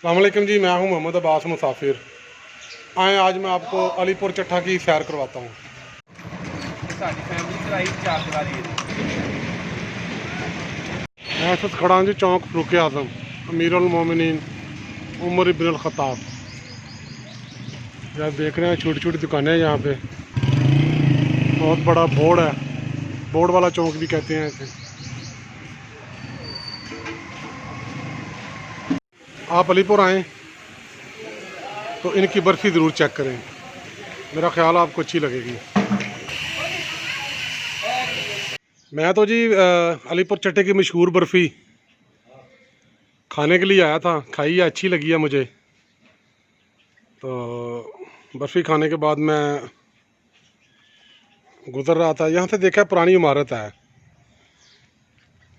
अस्सलाम वालेकुम जी, मैं हूं मोहम्मद अब्बास मुसाफिर। आए आज मैं आपको अलीपुर चट्ठा की सैर करवाता हूं। मैं इस वक्त खड़ा हूं जी चौक फ़ारूक आज़म, अमीरुल मोमिनीन उमर इब्न अल ख़त्ताब। आप देख रहे हैं छोटी छोटी दुकानें हैं यहाँ पे। बहुत बड़ा बोर्ड है, बोर्ड वाला चौक भी कहते हैं इसे। आप अलीपुर आएँ तो इनकी बर्फ़ी ज़रूर चेक करें, मेरा ख्याल आपको अच्छी लगेगी। मैं तो जी अलीपुर चट्टे की मशहूर बर्फ़ी खाने के लिए आया था, खाई है, अच्छी लगी है मुझे। तो बर्फ़ी खाने के बाद मैं गुज़र रहा था, यहाँ से देखा पुरानी इमारत है।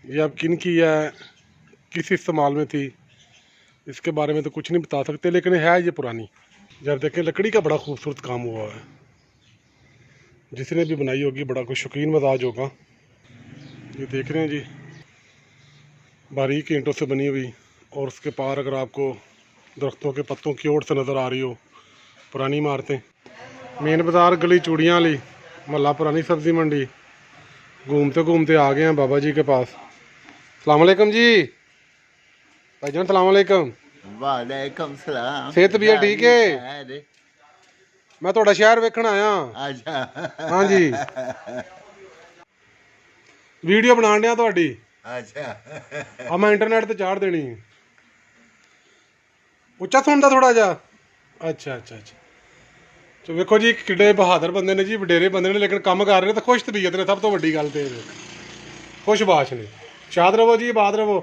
ये अब किन की है, किस इस्तेमाल में थी, इसके बारे में तो कुछ नहीं बता सकते, लेकिन है ये पुरानी। जब देखें लकड़ी का बड़ा खूबसूरत काम हुआ है, जिसने भी बनाई होगी बड़ा कोई शौकीन मजाज होगा। ये देख रहे हैं जी, बारीक ईंटों से बनी हुई, और उसके पार अगर आपको दरख्तों के पत्तों की ओर से नज़र आ रही हो पुरानी इमारतें। मेन बाज़ार गली चूड़ियाँ ली, महल्ला पुरानी सब्ज़ी मंडी। घूमते घूमते आ गए हैं बाबा जी के पास। अस्सलाम वालेकुम जी भाईजान, अस्सलाम वालेकुम। वालेकुम सलाम। सेहत भी है ठीक है? मैं थोड़ा शहर वेखण आया। अच्छा हाँ जी, वीडियो बनाण डिया तुहाडी। अच्छा अब मैं इंटरनेट ते चाढ़ देनी। उच्चा सुनदा थोड़ा जा। अच्छा अच्छा अच्छा। तो वेखो जी किड्डे बहादुर बंदे ने जी, वडेरे बंदे ने, लेकिन काम कर रहे ने तो खुश तबीयत ने, सब तो वड्डी गल ते खुशबाश ने। शाद रवो जी, आबाद रवो।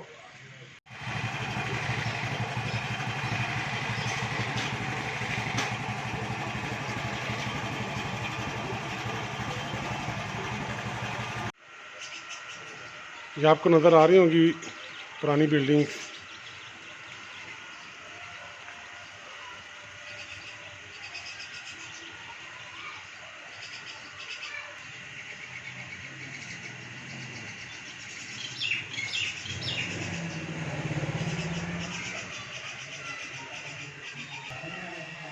ये आपको नज़र आ रही होंगी पुरानी बिल्डिंग।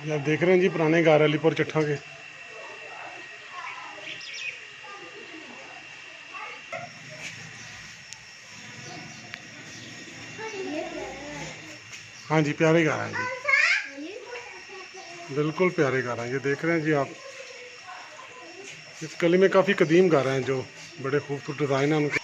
ये आप देख रहे हैं जी पुराने घर अलीपुर चट्ठा के। हाँ जी, प्यारे घर हैं जी, बिल्कुल प्यारे घर हैं। ये देख रहे हैं जी आप, इस गली में काफ़ी कदीम घर हैं जो बड़े खूबसूरत डिज़ाइन हैं उनके।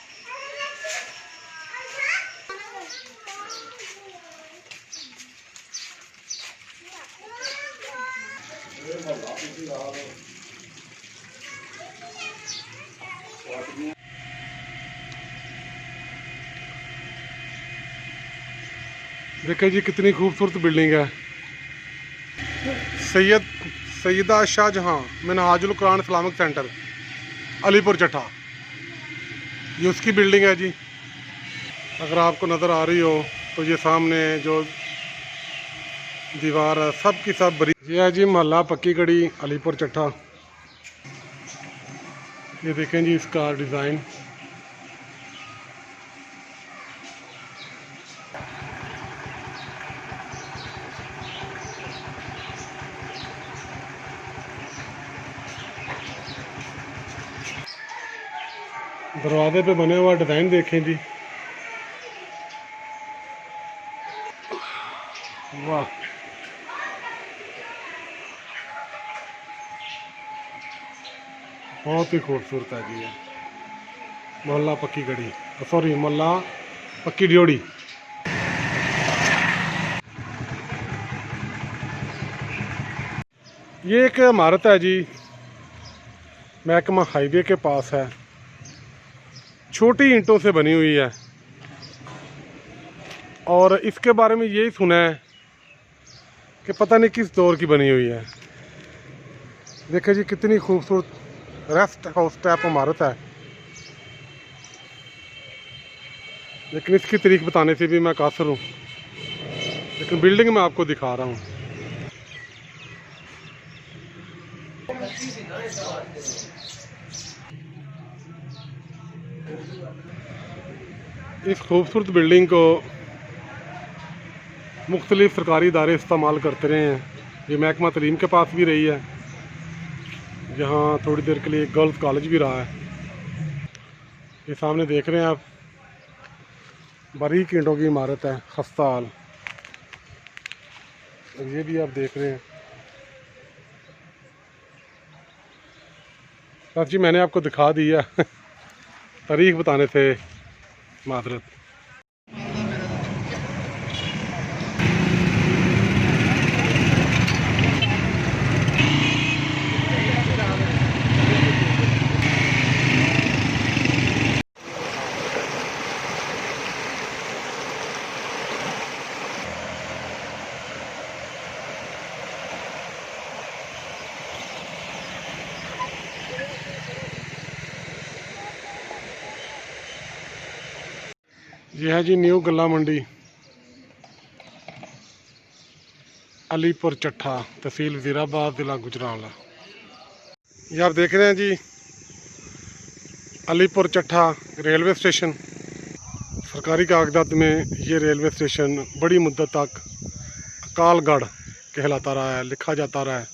देखिए जी कितनी खूबसूरत बिल्डिंग है। सैयदा शाहजहां मिनहाजुल कुरान इस्लामिक सेंटर अलीपुर चट्ठा, ये उसकी बिल्डिंग है जी। अगर आपको नज़र आ रही हो तो ये सामने जो दीवार है सब की सब बड़ी। ये है जी मोहल्ला पक्की गढ़ी अलीपुर चट्ठा। ये देखें जी इसका डिज़ाइन। दरवाजे पे बने हुआ डिज़ाइन देखें जी, वाह। बहुत ही खूबसूरत है जी ये मोहल्ला पक्की गढ़ी, सॉरी मोहल्ला पक्की ड्योड़ी। ये एक इमारत है जी, महकमा हाईवे के पास है, छोटी ईंटों से बनी हुई है, और इसके बारे में यही सुना है कि पता नहीं किस दौर की बनी हुई है। देखिए जी कितनी खूबसूरत रेस्ट हाउस टाइप इमारत है, लेकिन इसकी तारीख बताने से भी मैं कासर हूँ, लेकिन बिल्डिंग मैं आपको दिखा रहा हूँ। इस खूबसूरत बिल्डिंग को मुख्तलिफ सरकारी इदारे इस्तेमाल करते रहे हैं। ये महकमा तलीम के पास भी रही है, यहाँ थोड़ी देर के लिए गर्ल्स कॉलेज भी रहा है। ये सामने देख रहे हैं आप, बारीक ईंटों की इमारत है, खस्ता हाल। और ये भी आप देख रहे हैं। सर जी मैंने आपको दिखा दिया तारीख बताने से मादरत। ये है जी न्यू गल्ला मंडी, अलीपुर चट्ठा, तहसील वजीराबाद, जिला गुजरांवाला। ये आप देख रहे हैं जी अलीपुर चट्ठा रेलवे स्टेशन। सरकारी कागजात में ये रेलवे स्टेशन बड़ी मुद्दत तक अकालगढ़ कहलाता रहा है, लिखा जाता रहा है।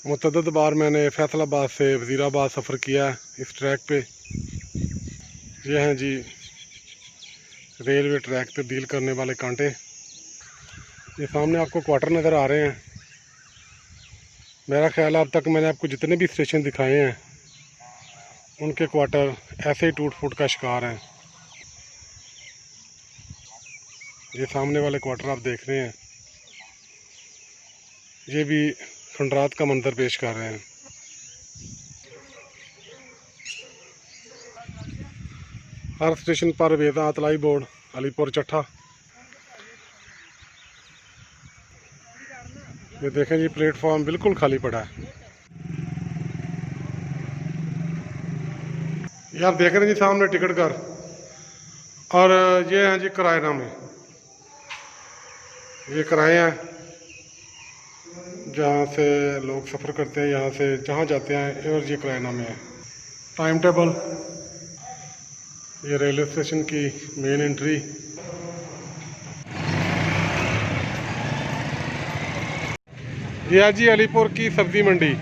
मुतअद्दिद बार मैंने फैसलाबाद से वजीराबाद सफ़र किया है इस ट्रैक पे। ये हैं जी रेलवे ट्रैक तब्दील करने वाले कांटे। ये सामने आपको क्वार्टर नज़र आ रहे हैं। मेरा ख्याल है अब तक मैंने आपको जितने भी स्टेशन दिखाए हैं उनके क्वार्टर ऐसे ही टूट फूट का शिकार हैं। ये सामने वाले क्वार्टर आप देख रहे हैं, ये भी खंडरात का मंजर पेश कर रहे हैं। हर स्टेशन पर वेदा अतलाई बोर्ड अलीपुर चट्ठा। ये देखें जी प्लेटफॉर्म बिल्कुल खाली पड़ा है। ये आप देख रहे हैं जी सामने टिकट घर, और ये हैं जी किराएनामे। ये किराए हैं जहाँ से लोग सफ़र करते हैं, यहाँ से जहाँ जाते हैं, और ये किराएनामे है। टाइम टेबल, ये रेलवे स्टेशन की मेन एंट्री। ये है जी अलीपुर की सब्जी मंडी,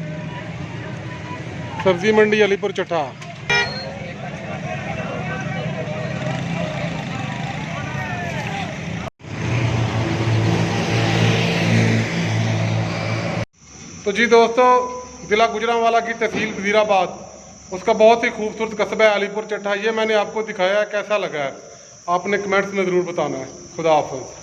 सब्जी मंडी अलीपुर चट्ठा। तो जी दोस्तों, ज़िला गुजरांवाला की तहसील वजीराबाद, उसका बहुत ही खूबसूरत कस्बा है अलीपुर चट्ठा। ये मैंने आपको दिखाया है, कैसा लगा है आपने कमेंट्स में ज़रूर बताना है। खुदा हाफ़िज़।